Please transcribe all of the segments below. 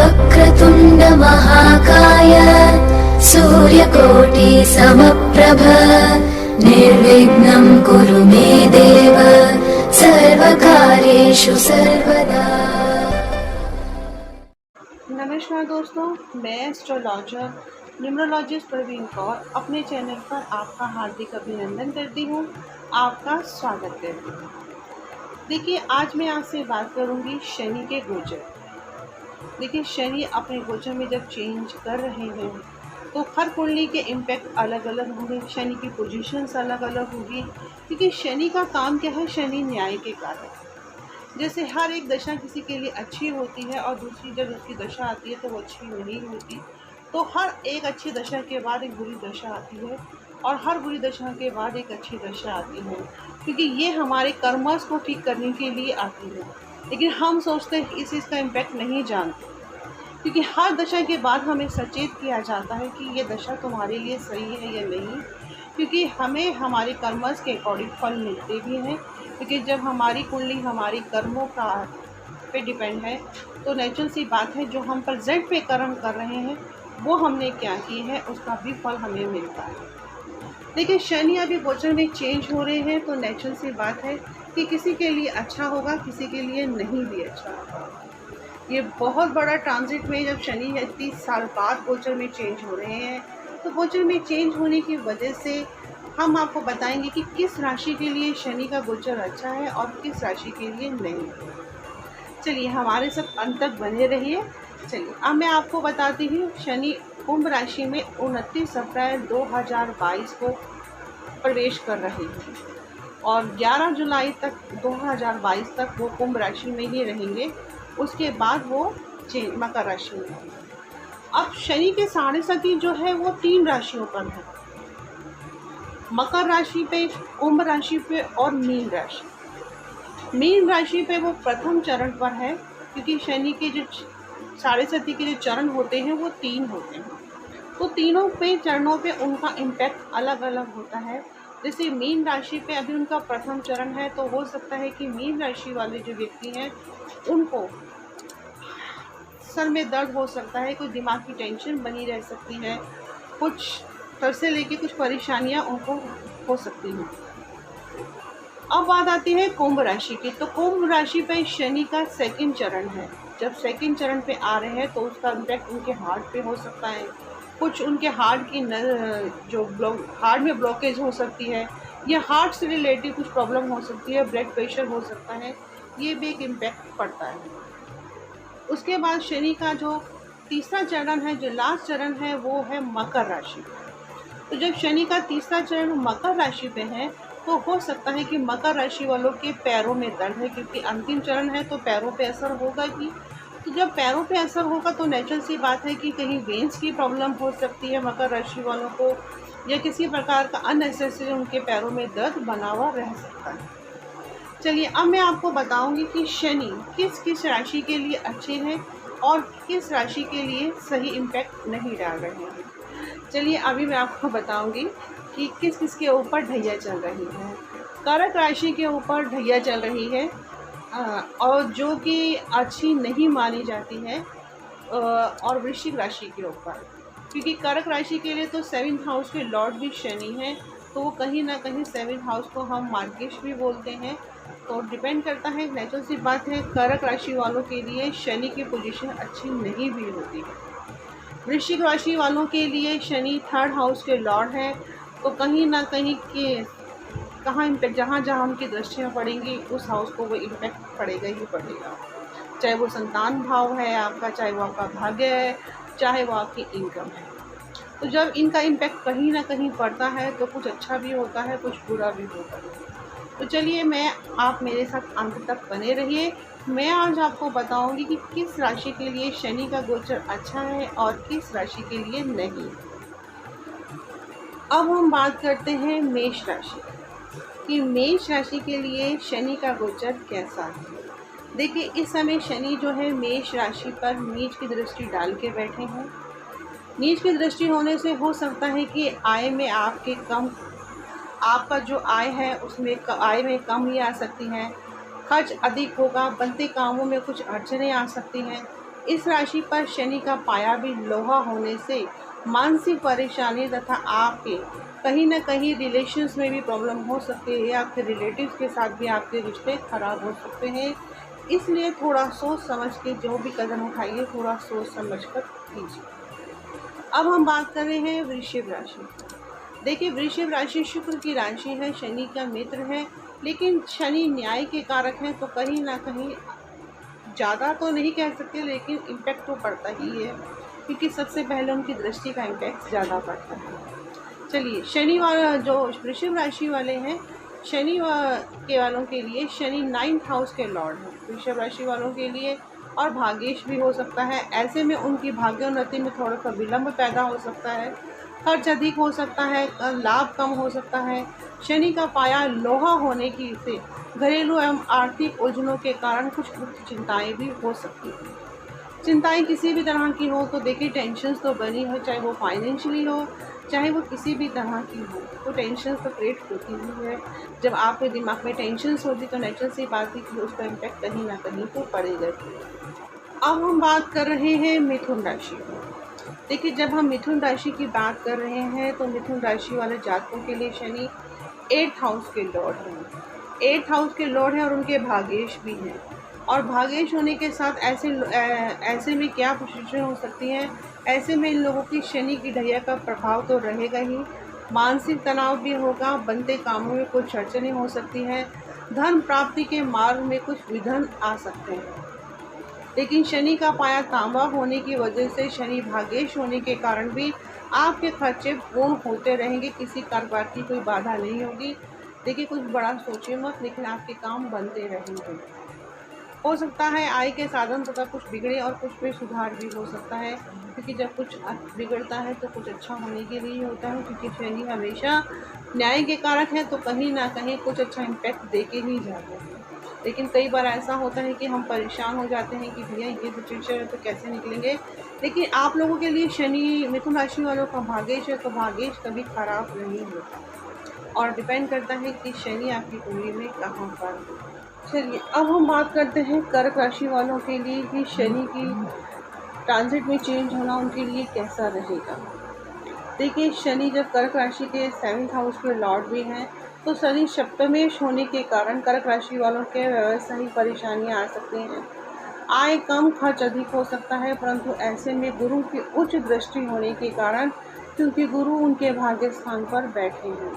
वक्रतुण्ड महाकाय सूर्यकोटि समप्रभ निर्विघ्नं कुरु मे देव सर्वकार्येषु सर्वदा। नमस्कार दोस्तों, मैं एस्ट्रोलॉजर न्यूमरोलॉजिस्ट प्रवीण कौर अपने चैनल पर आपका हार्दिक अभिनंदन करती हूँ, आपका स्वागत करती हूँ। देखिए, आज मैं आपसे बात करूँगी शनि के गोचर। देखिए, शनि अपने गोचर में जब चेंज कर रहे हैं तो हर कुंडली के इम्पैक्ट अलग अलग होंगे, शनि की पोजीशंस अलग अलग होगी, क्योंकि शनि का काम क्या है, शनि न्याय के कारक। जैसे हर एक दशा किसी के लिए अच्छी होती है और दूसरी जब उसकी दशा आती है तो वो अच्छी नहीं होती, तो हर एक अच्छी दशा के बाद एक बुरी दशा आती है और हर बुरी दशा के बाद एक अच्छी दशा आती है, क्योंकि ये हमारे कर्मस को ठीक करने के लिए आती है। लेकिन हम सोचते हैं इस चीज़ का इम्पैक्ट नहीं जानते, क्योंकि हर दशा के बाद हमें सचेत किया जाता है कि ये दशा तुम्हारे लिए सही है या नहीं, क्योंकि हमें हमारे कर्मस के अकॉर्डिंग फल मिलते भी हैं। क्योंकि जब हमारी कुंडली हमारी कर्मों का पे डिपेंड है तो नेचुरल सी बात है, जो हम प्रेजेंट पे कर्म कर रहे हैं वो हमने क्या की है उसका भी फल हमें मिलता है। देखिए, शनि अभी गोचर में चेंज हो रहे हैं तो नेचुरल सी बात है कि किसी के लिए अच्छा होगा, किसी के लिए नहीं भी अच्छा होगा। ये बहुत बड़ा ट्रांजिट में जब शनि 30 साल बाद गोचर में चेंज हो रहे हैं, तो गोचर में चेंज होने की वजह से हम आपको बताएंगे कि किस राशि के लिए शनि का गोचर अच्छा है और किस राशि के लिए नहीं। चलिए, हमारे साथ अंत तक बने रहिए। चलिए, अब मैं आपको बताती हूँ, शनि कुंभ राशि में 29 अप्रैल 2022 को प्रवेश कर रहे हैं और 11 जुलाई तक 2022 तक वो कुंभ राशि में ही रहेंगे। उसके बाद वो मकर राशि में रहेंगे। अब शनि के साढ़े सती जो है वो 3 राशियों पर है, मकर राशि पे, कुंभ राशि पे और मीन राशि। मीन राशि पे वो प्रथम चरण पर है, क्योंकि शनि के जो साढ़े सती के जो चरण होते हैं वो 3 होते हैं, तो तीनों पे चरणों पे उनका इम्पैक्ट अलग अलग होता है। जैसे मीन राशि पे अभी उनका प्रथम चरण है, तो हो सकता है कि मीन राशि वाले जो व्यक्ति हैं उनको सर में दर्द हो सकता है, कोई दिमाग की टेंशन बनी रह सकती है, कुछ सर से लेके कुछ परेशानियां उनको हो सकती हैं। अब बात आती है कुंभ राशि की, तो कुंभ राशि पे शनि का सेकंड चरण है। जब सेकंड चरण पे आ रहे हैं तो उसका इम्पैक्ट उनके हार्ट पे हो सकता है, कुछ उनके हार्ट की हार्ट में ब्लॉकेज हो सकती है या हार्ट से रिलेटेड कुछ प्रॉब्लम हो सकती है, ब्लड प्रेशर हो सकता है, ये भी एक इम्पैक्ट पड़ता है। उसके बाद शनि का जो तीसरा चरण है, जो लास्ट चरण है, वो है मकर राशि। तो जब शनि का तीसरा चरण मकर राशि पे है तो हो सकता है कि मकर राशि वालों के पैरों में दर्द है, क्योंकि अंतिम चरण है तो पैरों पे असर होगा ही। तो जब पैरों पे असर होगा तो नेचुरल सी बात है कि कहीं वेन्स की प्रॉब्लम हो सकती है मकर राशि वालों को, या किसी प्रकार का अननेसेसरी उनके पैरों में दर्द बना हुआ रह सकता है। चलिए, अब मैं आपको बताऊंगी कि शनि किस किस राशि के लिए अच्छे हैं और किस राशि के लिए सही इम्पैक्ट नहीं डाल रहे हैं। चलिए, अभी मैं आपको बताऊंगी कि किस किस के ऊपर ढैया चल रही है। कर्क राशि के ऊपर ढैया चल रही है और जो कि अच्छी नहीं मानी जाती है, और वृश्चिक राशि के ऊपर, क्योंकि कर्क राशि के लिए तो 7th हाउस के लॉर्ड भी शनि हैं, तो वो कहीं ना कहीं 7th हाउस को हम मार्गेश भी बोलते हैं। तो डिपेंड करता है, नेचुरल सी बात है, कर्क राशि वालों के लिए शनि की पोजीशन अच्छी नहीं भी होती है। वृश्चिक राशि वालों के लिए शनि 3rd हाउस के लॉर्ड हैं, तो कहीं ना कहीं के कहाँ इम्पैक्ट, जहाँ जहाँ उनकी दृष्टियाँ पड़ेंगी उस हाउस को वो इम्पैक्ट पड़ेगा ही पड़ेगा, चाहे वो संतान भाव है आपका, चाहे वो आपका भाग्य है, चाहे वो आपकी इनकम है। तो जब इनका इम्पैक्ट कहीं ना कहीं पड़ता है तो कुछ अच्छा भी होता है, कुछ बुरा भी होता है। तो चलिए, आप मेरे साथ अंत तक बने रहिए। मैं आज आपको बताऊंगी कि किस राशि के लिए शनि का गोचर अच्छा है और किस राशि के लिए नहीं। अब हम बात करते हैं मेष राशि कि मेष राशि के लिए शनि का गोचर कैसा है। देखिए, इस समय शनि जो है मेष राशि पर नीच की दृष्टि डाल के बैठे हैं। नीच की दृष्टि होने से हो सकता है कि आय में आपका जो आय है उसमें आय में कमी आ सकती है, खर्च अधिक होगा, बनते कामों में कुछ अड़चनें आ सकती हैं, इस राशि पर शनि का पाया भी लोहा होने से मानसिक परेशानी तथा आपके कहीं ना कहीं रिलेशंस में भी प्रॉब्लम हो सकती है, या आपके रिलेटिव्स के साथ भी आपके रिश्ते खराब हो सकते हैं। इसलिए थोड़ा सोच समझ के जो भी कदम उठाइए, थोड़ा सोच समझ कर कीजिए। अब हम बात कर रहे हैं वृश्चिक राशि। देखिए, वृश्चिक राशि शुक्र की राशि है, शनि का मित्र है, लेकिन शनि न्याय के कारक हैं, तो कहीं ना कहीं ज़्यादा तो नहीं कह सकते, लेकिन इम्पैक्ट तो पड़ता ही है, क्योंकि सबसे पहले उनकी दृष्टि का इम्पैक्ट ज़्यादा पड़ता है। चलिए, शनि वाला जो वृश्चिक राशि वाले हैं, शनि के वालों के लिए शनि 9th हाउस के लॉर्ड हैं वृषभ राशि वालों के लिए, और भाग्येश भी हो सकता है। ऐसे में उनकी भाग्योन्नति में थोड़ा सा विलंब पैदा हो सकता है, खर्च अधिक हो सकता है, लाभ कम हो सकता है। शनि का पाया लोहा होने की से घरेलू एवं आर्थिक उलझनों के कारण कुछ चिंताएं भी हो सकती हैं। चिंताएं किसी भी तरह की हो तो देखिए, टेंशन तो बनी हो, चाहे वो फाइनेंशियली हो, चाहे वो किसी भी तरह की हो, तो टेंशन तो क्रिएट होती ही है। जब आपके दिमाग में टेंशन होती तो नेचुरल सी बात है कि उसका इम्पैक्ट कहीं ना कहीं तो पड़ेगा। अब हम बात कर रहे हैं मिथुन राशि की। देखिए, जब हम मिथुन राशि की बात कर रहे हैं तो मिथुन राशि वाले जातकों के लिए शनि 8th हाउस के लॉर्ड हैं, 8th हाउस के लॉर्ड हैं, और उनके भाग्येश भी हैं। और भाग्येश होने के साथ ऐसे में क्या सिचुएशन हो सकती है, ऐसे में इन लोगों की शनि की ढैया का प्रभाव तो रहेगा ही, मानसिक तनाव भी होगा, बनते कामों में कुछ अड़चनें हो सकती है, धन प्राप्ति के मार्ग में कुछ विघ्न आ सकते हैं। लेकिन शनि का पाया तांबा होने की वजह से, शनि भाग्येश होने के कारण भी आपके खर्चे पूर्ण होते रहेंगे, किसी कारोबार की कोई बाधा नहीं होगी। देखिए, कुछ बड़ा सोचिए मत, लेकिन आपके काम बनते रहेंगे। हो सकता है आय के साधन तथा कुछ बिगड़े और कुछ में सुधार भी हो सकता है, क्योंकि जब कुछ बिगड़ता है तो कुछ अच्छा होने के लिए होता है, क्योंकि शनि हमेशा न्याय के कारक है, तो कहीं ना कहीं कुछ अच्छा इम्पैक्ट दे के ही जाते हैं। लेकिन कई बार ऐसा होता है कि हम परेशान हो जाते हैं कि भैया ये सिचुएशन है तो कैसे निकलेंगे। लेकिन आप लोगों के लिए शनि मिथुन राशि वालों का भाग्येश है, तो भाग्येश कभी खराब नहीं होता, और डिपेंड करता है कि शनि आपकी कुंडली में कहाँ पर। चलिए, अब हम बात करते हैं कर्क राशि वालों के लिए कि शनि की ट्रांजिट में चेंज होना उनके लिए कैसा रहेगा। देखिए, शनि जब कर्क राशि के 7th हाउस के लॉर्ड भी हैं, तो शनि सप्तमेश होने के कारण कर्क राशि वालों के व्यवसायिक परेशानियां आ सकती हैं। आय कम, खर्च अधिक हो सकता है, परंतु ऐसे में गुरु की उच्च दृष्टि होने के कारण, क्योंकि गुरु उनके भाग्य स्थान पर बैठे हैं,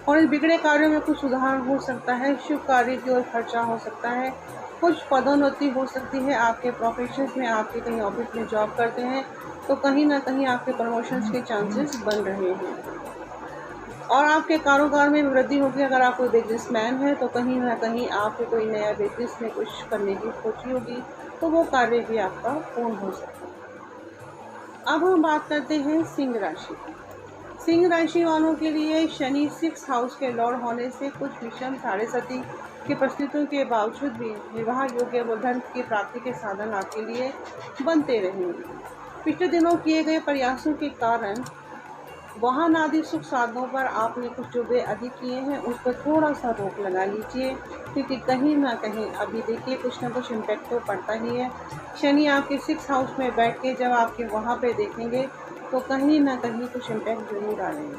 और इस बिगड़े कार्यों में कुछ सुधार हो सकता है, शुभ कार्य की ओर खर्चा हो सकता है, कुछ पदोन्नति हो सकती है। आपके प्रोफेशन में, आपके कहीं ऑफिस में जॉब करते हैं तो कहीं ना कहीं आपके प्रमोशंस के चांसेस बन रहे हैं, और आपके कारोबार में वृद्धि होगी। अगर आप कोई बिजनेसमैन है तो कहीं ना कहीं आपके कोई नया बिजनेस में कुछ करने की सोची होगी, तो वो कार्य भी आपका पूर्ण हो सकता है। अब हम बात करते हैं सिंह राशि। सिंह राशि वालों के लिए शनि 6th हाउस के लॉर्ड होने से कुछ विषम साढ़ेसती की परिस्थितियों के बावजूद भी विवाह योग्य व धन की प्राप्ति के साधन आपके लिए बनते रहेंगे। पिछले दिनों किए गए प्रयासों के कारण वाहन आदि सुख साधनों पर आपने कुछ जो वे अधिक किए हैं उस पर थोड़ा सा रोक लगा लीजिए, क्योंकि कहीं ना कहीं अभी देखिए कुछ ना कुछ इम्पैक्ट तो पड़ता ही है। शनि आपके 6th हाउस में बैठ के जब आपके वहाँ पे देखेंगे तो कहीं ना कहीं कुछ इम्पैक्ट जरूर डालेंगे।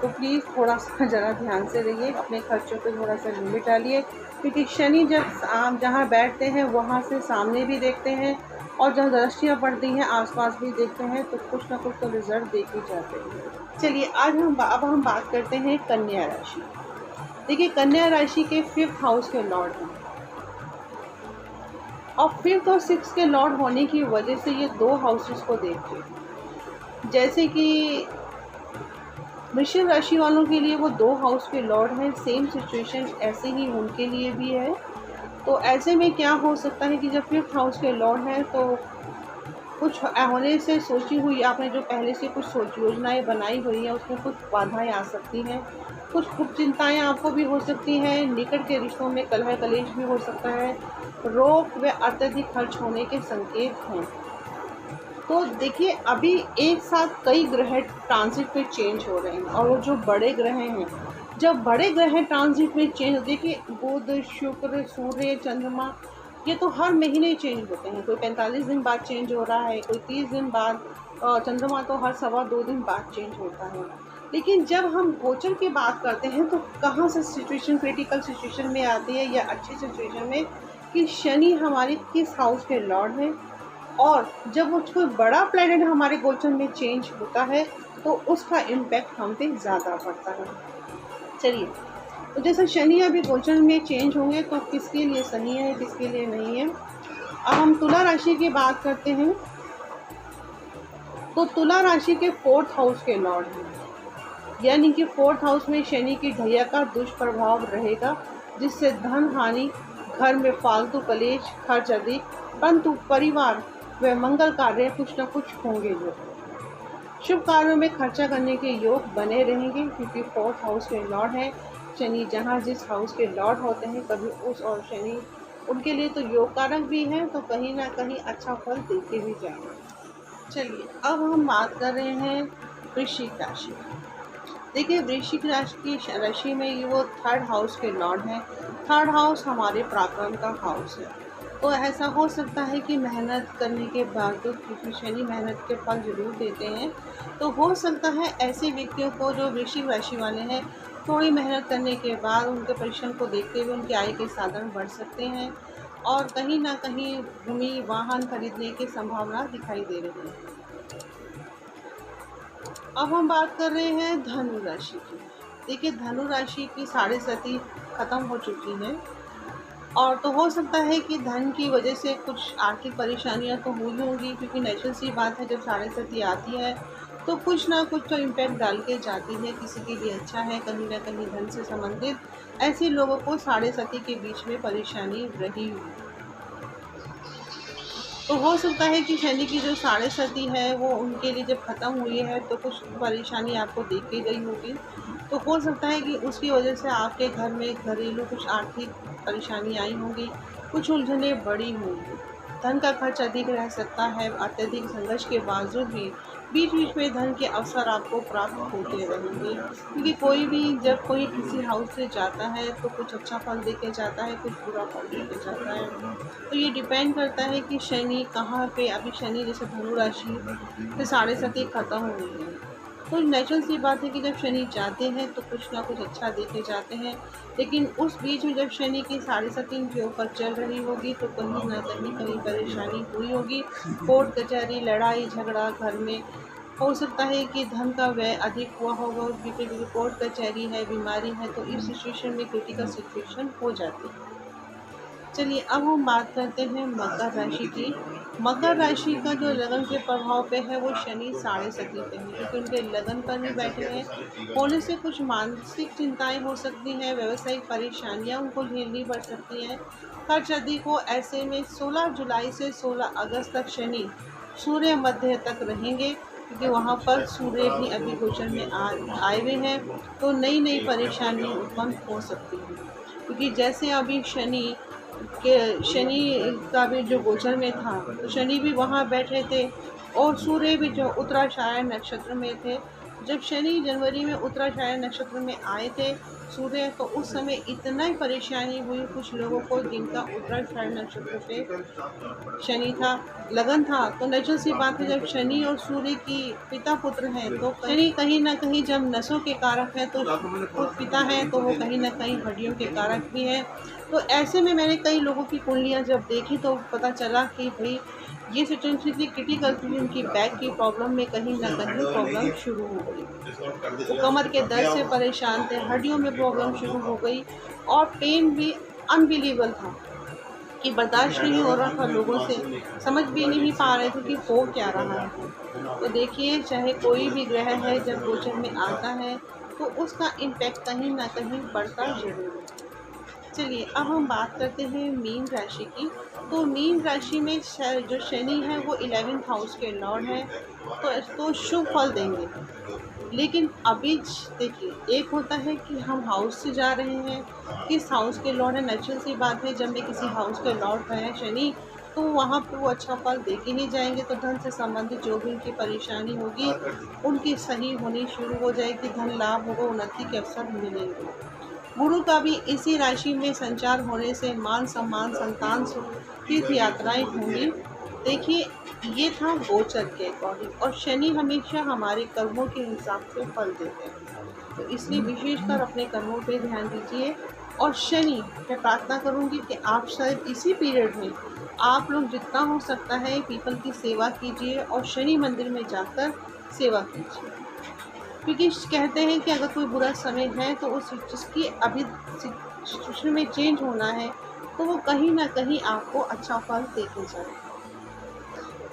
तो प्लीज़ थोड़ा सा ज़रा ध्यान से रहिए, अपने खर्चों पे थोड़ा सा लिमिट डालिए, क्योंकि शनि जब आप जहाँ बैठते हैं वहाँ से सामने भी देखते हैं, और जहाँ दृष्टियाँ पड़ती हैं आसपास भी देखते हैं, तो कुछ ना कुछ तो रिजल्ट देख ही जाते हैं। चलिए, अब हम बात करते हैं कन्या राशि। देखिए, कन्या राशि के 5th हाउस के लॉर्ड हैं, और 5th और 6th के लॉर्ड होने की वजह से ये 2 हाउसेस को देखते हैं। जैसे कि वृश्चिक राशि वालों के लिए वो 2 हाउस के लॉर्ड हैं, सेम सिचुएशन ऐसे ही उनके लिए भी है। तो ऐसे में क्या हो सकता है कि जब 5th हाउस के लॉर्ड हैं तो कुछ होने से सोची हुई आपने जो पहले से कुछ योजनाएं बनाई हुई हैं उसमें कुछ बाधाएं आ सकती हैं, कुछ चिंताएं आपको भी हो सकती हैं, निकट के रिश्तों में कलह कलेश भी हो सकता है, रोग व अत्यधिक खर्च होने के संकेत हैं। तो देखिए, अभी एक साथ कई ग्रह ट्रांजिट में चेंज हो रहे हैं, और वो जो बड़े ग्रह हैं, जब बड़े ग्रह ट्रांजिट में चेंज, देखिए बुध, शुक्र, सूर्य, चंद्रमा, ये तो हर महीने चेंज होते हैं, कोई 45 दिन बाद चेंज हो रहा है, कोई 30 दिन बाद, और चंद्रमा तो हर 2.25 दिन बाद चेंज होता है। लेकिन जब हम गोचर की बात करते हैं तो कहाँ से सिचुएशन क्रिटिकल सिचुएशन में आती है या अच्छी सिचुएशन में, कि शनि हमारे किस हाउस के लॉर्ड हैं, और जब वो कोई बड़ा प्लैनेट हमारे गोचर में चेंज होता है तो उसका इम्पैक्ट हम पे ज़्यादा पड़ता है। चलिए, तो जैसे शनि अभी गोचर में चेंज होंगे तो किसके लिए सही है, किसके लिए नहीं है। अब हम तुला राशि की बात करते हैं, तो तुला राशि के 4th हाउस के लॉर्ड हैं, यानी कि 4th हाउस में शनि की ढैया का दुष्प्रभाव रहेगा, जिससे धन हानि, घर में फालतू कलेश, खर्च अधिक, परंतु परिवार व मंगल कार्य कुछ न कुछ होंगे। जो शुभ कार्यों में खर्चा करने के योग बने रहेंगे, क्योंकि 4th हाउस के लॉर्ड है शनि। जहाँ जिस हाउस के लॉर्ड होते हैं कभी उस और शनि उनके लिए तो योग कारक भी हैं, तो कहीं ना कहीं अच्छा फल देते भी जाएंगे। चलिए, अब हम बात कर रहे हैं वृश्चिक राशि। देखिए, वृश्चिक राशि में ये वो 3rd हाउस के लॉर्ड हैं। 3rd हाउस हमारे पराक्रम का हाउस है, तो ऐसा हो सकता है कि मेहनत करने के बावजूद, क्योंकि शनि मेहनत के फल जरूर देते हैं, तो हो सकता है ऐसे व्यक्तियों को जो वृश्चिक राशि वाले हैं, थोड़ी मेहनत करने के बाद उनके परिश्रम को देखते हुए उनकी आय के साधन बढ़ सकते हैं, और कहीं ना कहीं भूमि वाहन खरीदने की संभावना दिखाई दे रही है। अब हम बात कर रहे हैं धनु राशि की। देखिए, धनु राशि की 7.5 खत्म हो चुकी है, और तो हो सकता है कि धन की वजह से कुछ आर्थिक परेशानियां तो हुई होंगी, क्योंकि नेचुरल सी बात है, जब 7.5 आती है तो कुछ ना कुछ तो इम्पैक्ट डाल के जाती है। किसी के लिए अच्छा है, कहीं ना कहीं धन से संबंधित ऐसे लोगों को 7.5 के बीच में परेशानी रही हुई। तो हो सकता है कि शनि की जो 7.5 है वो उनके लिए जब ख़त्म हुई है तो कुछ परेशानी आपको देख के गई होगी, तो हो सकता है कि उसकी वजह से आपके घर में घरेलू कुछ आर्थिक परेशानी आई होंगी, कुछ उलझने बड़ी होंगी, धन का खर्च अधिक रह सकता है। अत्यधिक संघर्ष के बावजूद भी बीच बीच में धन के अवसर आपको प्राप्त होते रहेंगे, क्योंकि कोई भी जब कोई किसी हाउस से जाता है तो कुछ अच्छा फल देके जाता है, कुछ बुरा फल देके जाता है। तो ये डिपेंड करता है कि शनि कहाँ पे, अभी शनि जैसे धनु राशि से 7.5 खत्म हो गई है, तो नेचुरल सी बात है कि जब शनि जाते हैं तो कुछ ना कुछ अच्छा देके जाते हैं, लेकिन उस बीच में जब शनि की 7.5 के ऊपर चल रही होगी तो कहीं ना कहीं परेशानी हुई होगी। कोर्ट कचहरी, लड़ाई झगड़ा, घर में हो सकता है कि धन का व्यय अधिक हुआ होगा, क्योंकि कोर्ट कचहरी है, बीमारी है, तो इस सिचुएशन में क्रिटिकल सिचुएशन हो जाती है। चलिए, अब हम बात करते हैं मकर राशि की। मकर राशि का जो लगन के प्रभाव पे है वो शनि 7.5 पे है, क्योंकि उनके लगन पर भी बैठे हैं, होने से कुछ मानसिक चिंताएं हो सकती हैं, व्यावसायिक परेशानियां उनको झेलनी पड़ सकती हैं, खर्च अधिक हो। ऐसे में 16 जुलाई से 16 अगस्त तक शनि सूर्य मध्य तक रहेंगे, क्योंकि वहाँ पर सूर्य भी अभी गोचर में आए हुए हैं, तो नई नई परेशानी उत्पन्न हो सकती है। क्योंकि जैसे अभी शनि का भी जो गोचर में था, तो शनि भी वहाँ बैठे थे, और सूर्य भी जो उत्तराषाढ़ नक्षत्र में थे। जब शनि जनवरी में उत्तराषाढ़ नक्षत्र में आए थे सूर्य, तो उस समय इतना ही परेशानी हुई कुछ लोगों को जिनका उत्तराषाढ़ नक्षत्र पे शनि था, लगन था। तो नेचुरल सी बात है, जब शनि और सूर्य की पिता पुत्र हैं, तो शनि कहीं ना कहीं जब नसों के कारक है, तो पिता है तो वो कहीं ना कहीं हड्डियों के कारक भी है। तो ऐसे में मैंने कई लोगों की कुंडलियाँ जब देखी तो पता चला कि भाई ये सिचुएशन इतनी क्रिटिकल थी, उनकी बैक की प्रॉब्लम में कहीं ना कहीं प्रॉब्लम शुरू हो गई, वो कमर के दर्द से परेशान थे, हड्डियों में प्रॉब्लम शुरू हो गई, और पेन भी अनबिलीवेबल था कि बर्दाश्त नहीं हो रहा था, लोगों से समझ भी नहीं पा रहे थे कि हो क्या रहा है। तो देखिए, चाहे कोई भी ग्रह है जब गोचर में आता है तो उसका इम्पैक्ट कहीं ना कहीं पड़ता जरूर है। चलिए, अब हम बात करते हैं मीन राशि की। तो मीन राशि में जो शनि है वो 11th हाउस के लॉर्ड हैं, तो शुभ फल देंगे। लेकिन अभी देखिए, एक होता है कि हम हाउस से जा रहे हैं, किस हाउस के लॉर्ड है, नेचुरल सी बात है, जब मैं किसी हाउस के लॉर्ड है शनि, तो वहाँ पर वो अच्छा फल दे के ही जाएंगे। तो धन से संबंधित जो भी उनकी परेशानी होगी उनकी सही होनी शुरू हो जाएगी, धन लाभ होगा, उन्नति के अवसर मिलेंगे। गुरु का भी इसी राशि में संचार होने से मान सम्मान, संतान सुख, तीर्थ यात्राएं होंगी। देखिए, ये था गोचर के अकॉर्डिंग, और शनि हमेशा हमारे कर्मों के हिसाब से फल देते हैं, तो इसलिए विशेषकर अपने कर्मों पे ध्यान दीजिए। और शनि, मैं प्रार्थना करूंगी कि आप शायद इसी पीरियड में आप लोग जितना हो सकता है पीपल की सेवा कीजिए और शनि मंदिर में जाकर सेवा कीजिए, क्योंकि कहते हैं कि अगर कोई बुरा समय है तो उस जिसकी अभी सिचुएशन में चेंज होना है तो वो कहीं ना कहीं आपको अच्छा फल देके जाए।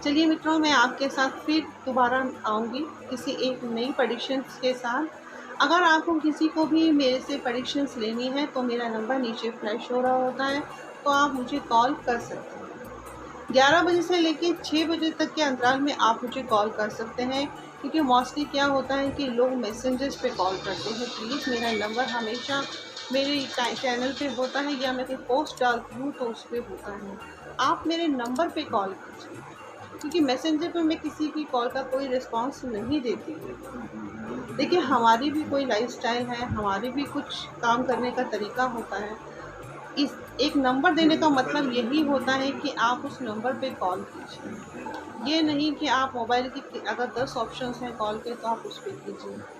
चलिए मित्रों, मैं आपके साथ फिर दोबारा आऊँगी किसी एक नई प्रेडिक्शंस के साथ। अगर आपको किसी को भी मेरे से प्रेडिक्शंस लेनी है तो मेरा नंबर नीचे फ्लैश हो रहा होता है, तो आप मुझे कॉल कर सकते हैं। 11 बजे से लेकर 6 बजे तक के अंतराल में आप मुझे कॉल कर सकते हैं, क्योंकि मोस्टली क्या होता है कि लोग मैसेंजर्स पे कॉल करते हैं। प्लीज़ मेरा नंबर हमेशा मेरे चैनल पे होता है या मैं कोई पोस्ट डालती हूँ तो उस पर होता है। आप मेरे नंबर पे कॉल कीजिए, क्योंकि मैसेंजर पे मैं किसी की कॉल का कोई रिस्पांस नहीं देती। देखिए, हमारी भी कोई लाइफस्टाइल है, हमारी भी कुछ काम करने का तरीका होता है। इस एक नंबर देने का मतलब यही होता है कि आप उस नंबर पे कॉल कीजिए, ये नहीं कि आप मोबाइल की अगर 10 ऑप्शंस हैं कॉल के तो आप उस पर कीजिए।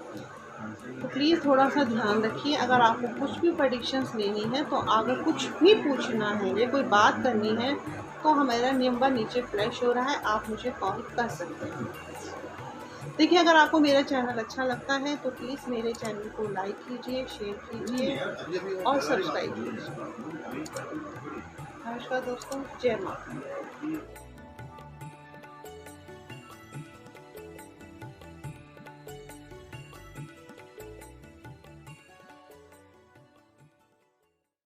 तो प्लीज़ थोड़ा सा ध्यान रखिए। अगर आपको कुछ भी प्रेडिक्शंस लेनी है, तो अगर कुछ भी पूछना है या कोई बात करनी है तो हमारा नंबर नीचे फ्लैश हो रहा है, आप मुझे कॉल कर सकते हैं। देखिए, अगर आपको मेरा चैनल अच्छा लगता है तो प्लीज़ मेरे चैनल को लाइक कीजिए, शेयर कीजिए और सब्सक्राइब कीजिए। नमस्कार दोस्तों, जय माता।